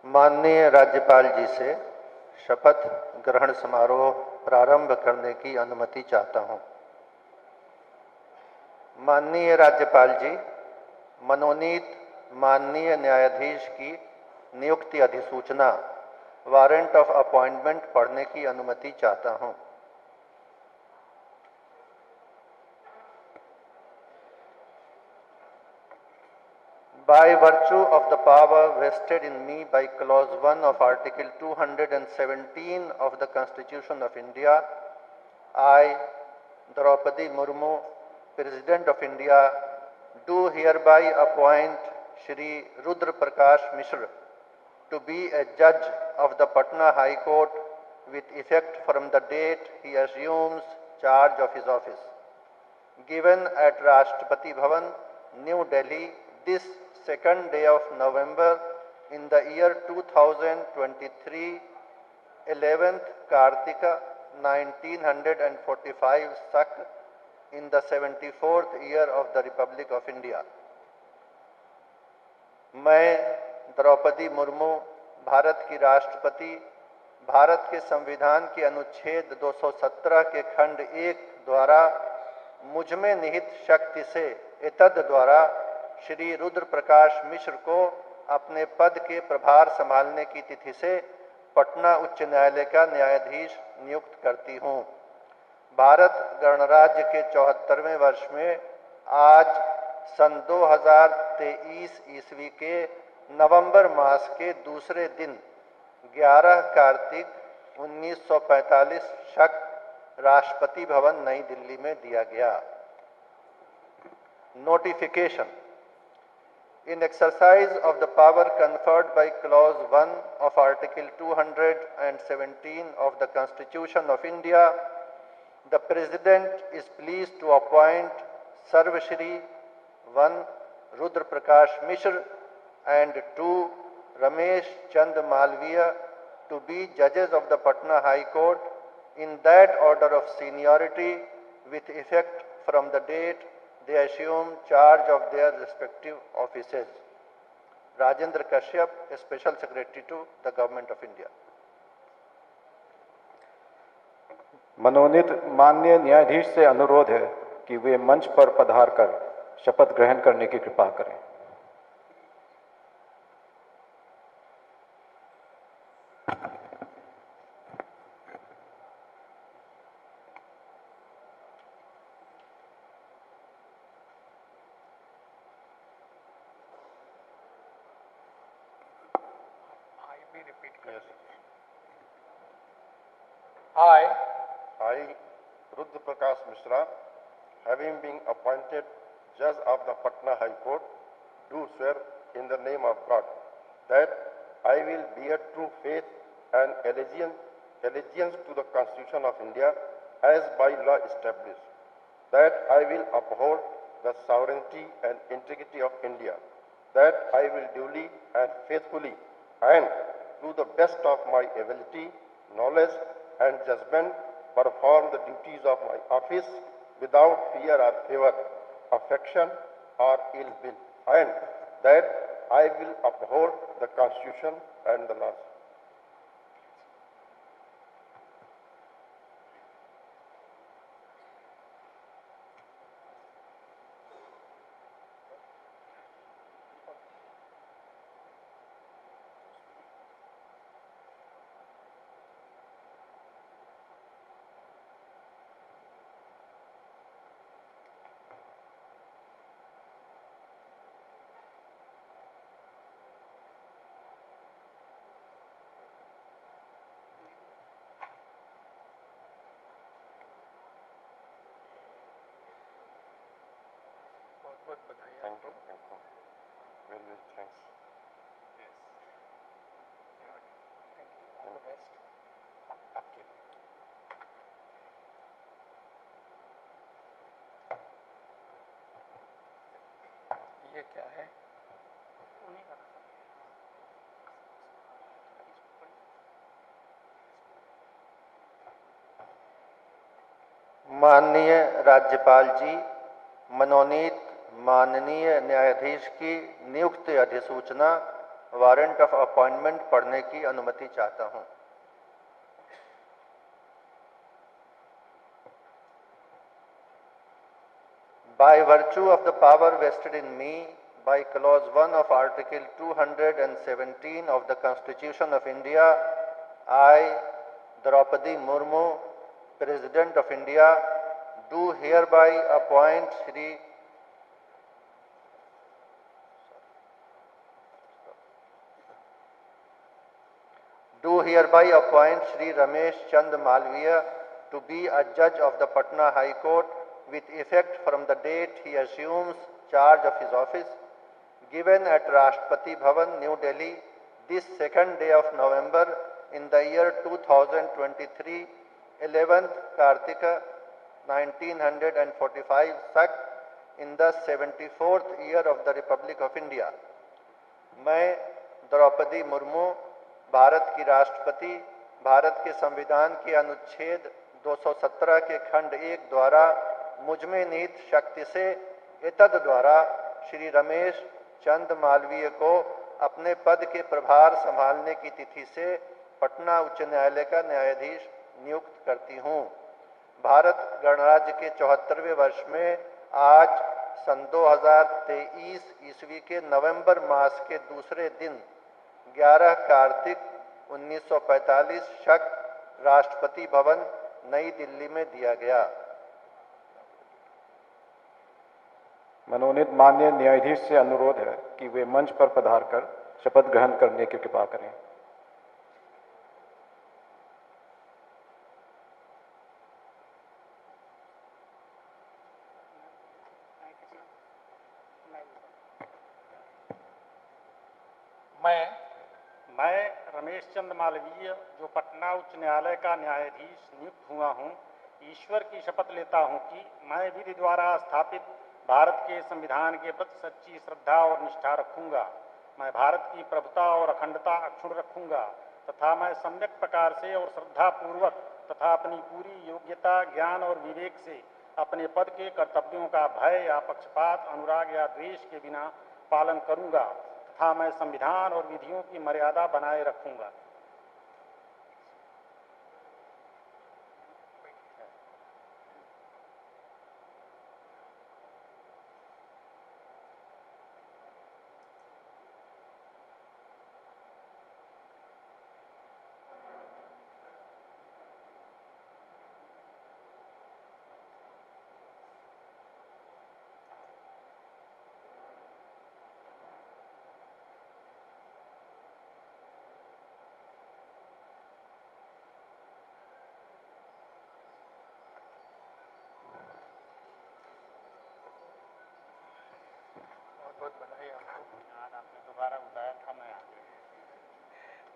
माननीय राज्यपाल जी से शपथ ग्रहण समारोह प्रारंभ करने की अनुमति चाहता हूं। माननीय राज्यपाल जी, मनोनीत माननीय न्यायाधीश की नियुक्ति अधिसूचना वारंट ऑफ अपॉइंटमेंट पढ़ने की अनुमति चाहता हूं। By virtue of the power vested in me by Clause 1 of Article 217 of the Constitution of India, I, Draupadi Murmu, President of India, do hereby appoint Shri Rudra Prakash Mishra to be a judge of the Patna High Court with effect from the date he assumes charge of his office. Given at Rashtrapati Bhavan, New Delhi, this 2nd day of November in the year 2023, 11th Kartika 1945 Sak, in the 74th year of the Republic of India. मैं द्रौपदी मुर्मू, भारत की राष्ट्रपति, भारत के संविधान के अनुच्छेद 217 के खंड 1 द्वारा मुझ में निहित शक्ति से एतद द्वारा श्री रुद्र प्रकाश मिश्र को अपने पद के प्रभार संभालने की तिथि से पटना उच्च न्यायालय का न्यायाधीश नियुक्त करती हूं। भारत गणराज्य के 74वें वर्ष में आज सन 2023 ईस्वी के नवंबर मास के दूसरे दिन 11 कार्तिक 1945 शक राष्ट्रपति भवन नई दिल्ली में दिया गया। Notification. In exercise of the power conferred by Clause 1 of Article 217 of the Constitution of India, the President is pleased to appoint Sarv Shri 1. Rudra Prakash Mishra and 2. Ramesh Chand Malviya to be judges of the Patna High Court in that order of seniority with effect from the date they assume charge of their respective offices. Rajendra Kashyap, Special Secretary to the Government of India. मनोनीत माननीय न्यायाधीश से अनुरोध है कि वे मंच पर पधार कर शपथ ग्रहण करने की कृपा करें। I, Rudra Prakash Mishra, having been appointed Judge of the Patna High Court, do swear in the name of God that I will bear true faith and allegiance to the Constitution of India as by law established, that I will uphold the sovereignty and integrity of India, that I will duly and faithfully and to the best of my ability, knowledge and judgment perform the duties of my office without fear or favor, affection or ill will, and that I will uphold the Constitution and the laws. Thank you. Very, very thanks. Yes. Thank you. All the best. आपके ये क्या है? उन्हीं का माननीय राज्यपाल जी, मनोनीत माननीय न्यायाधीश की नियुक्ति अधिसूचना वारंट ऑफ अपॉइंटमेंट पढ़ने की अनुमति चाहता हूं। By virtue of the power vested in me by clause 1 of Article 217 of the Constitution of India, I, Draupadi Murmu, President of India, do hereby appoint Shri Ramesh Chand Malviya to be a judge of the Patna High Court with effect from the date he assumes charge of his office, given at Rashtrapati Bhavan, New Delhi, this 2nd day of November in the year 2023, 11th Kartika 1945 Sak, in the 74th year of the Republic of India. मैं द्रौपदी मुर्मू भारत की राष्ट्रपति, भारत के संविधान के अनुच्छेद 217 के खंड 1 द्वारा मुझमें निहित शक्ति से एतद द्वारा श्री रमेश चंद मालवीय को अपने पद के प्रभार संभालने की तिथि से पटना उच्च न्यायालय का न्यायाधीश नियुक्त करती हूं। भारत गणराज्य के 74वें वर्ष में आज सन 2023 ईस्वी के नवंबर मास के दूसरे दिन 11 कार्तिक 1945 शक राष्ट्रपति भवन नई दिल्ली में दिया गया। मनोनीत माननीय न्यायाधीश से अनुरोध है कि वे मंच पर पधार कर शपथ ग्रहण करने की कृपा करें। मैं रमेश चंद मालवीय, जो पटना उच्च न्यायालय का न्यायाधीश नियुक्त हुआ हूं, ईश्वर की शपथ लेता हूं कि मैं विधि द्वारा स्थापित भारत के संविधान के प्रति सच्ची श्रद्धा और निष्ठा रखूंगा। मैं भारत की प्रभुता और अखंडता अक्षुण्ण रखूंगा तथा मैं सम्यक प्रकार से और श्रद्धापूर्वक तथा अपनी पूरी योग्यता, ज्ञान और विवेक से अपने पद के कर्तव्यों का भय या पक्षपात, अनुराग या द्वेष के बिना पालन करूंगा तथा मैं संविधान और विधियों की मर्यादा बनाए रखूंगा। बहुत बधाई आपको। आज आपने दोबारा बुलाया था, मैं आ गया।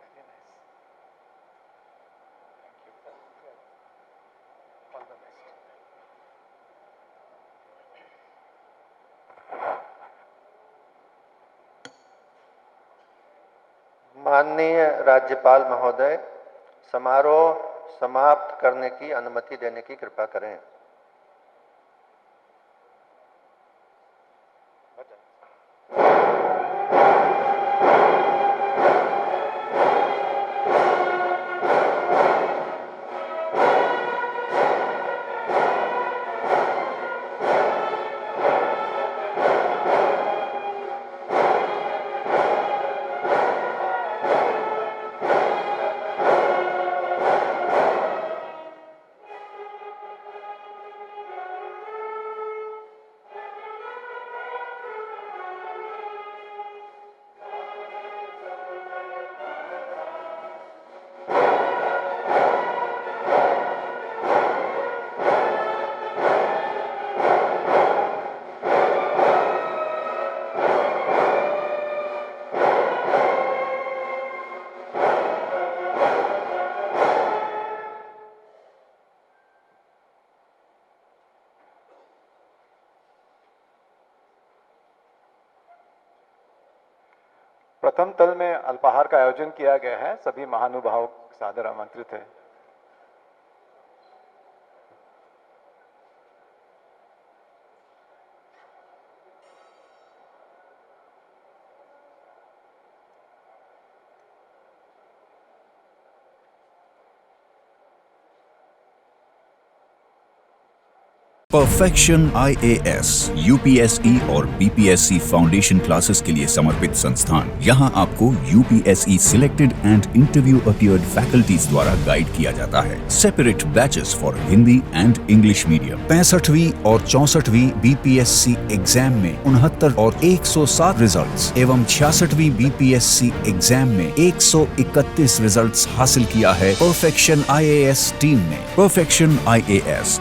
Very nice. Thank you. All the best. माननीय राज्यपाल महोदय, समारोह समाप्त करने की अनुमति देने की कृपा करें। प्रथम तल में अल्पाहार का आयोजन किया गया है। सभी महानुभाव सादर आमंत्रित है। परफेक्शन IAS UPSE और BPSC फाउंडेशन क्लासेस के लिए समर्पित संस्थान। यहाँ आपको UPSE selected and interview appeared faculties द्वारा गाइड किया जाता है। Separate batches for Hindi and English medium. 65वीं और 64वीं BPSC एग्जाम में 69 और 107 रिजल्ट्स एवं 66वीं BPSC एग्जाम में 131 रिजल्ट्स हासिल किया है परफेक्शन IAS टीम ने। Perfection IAS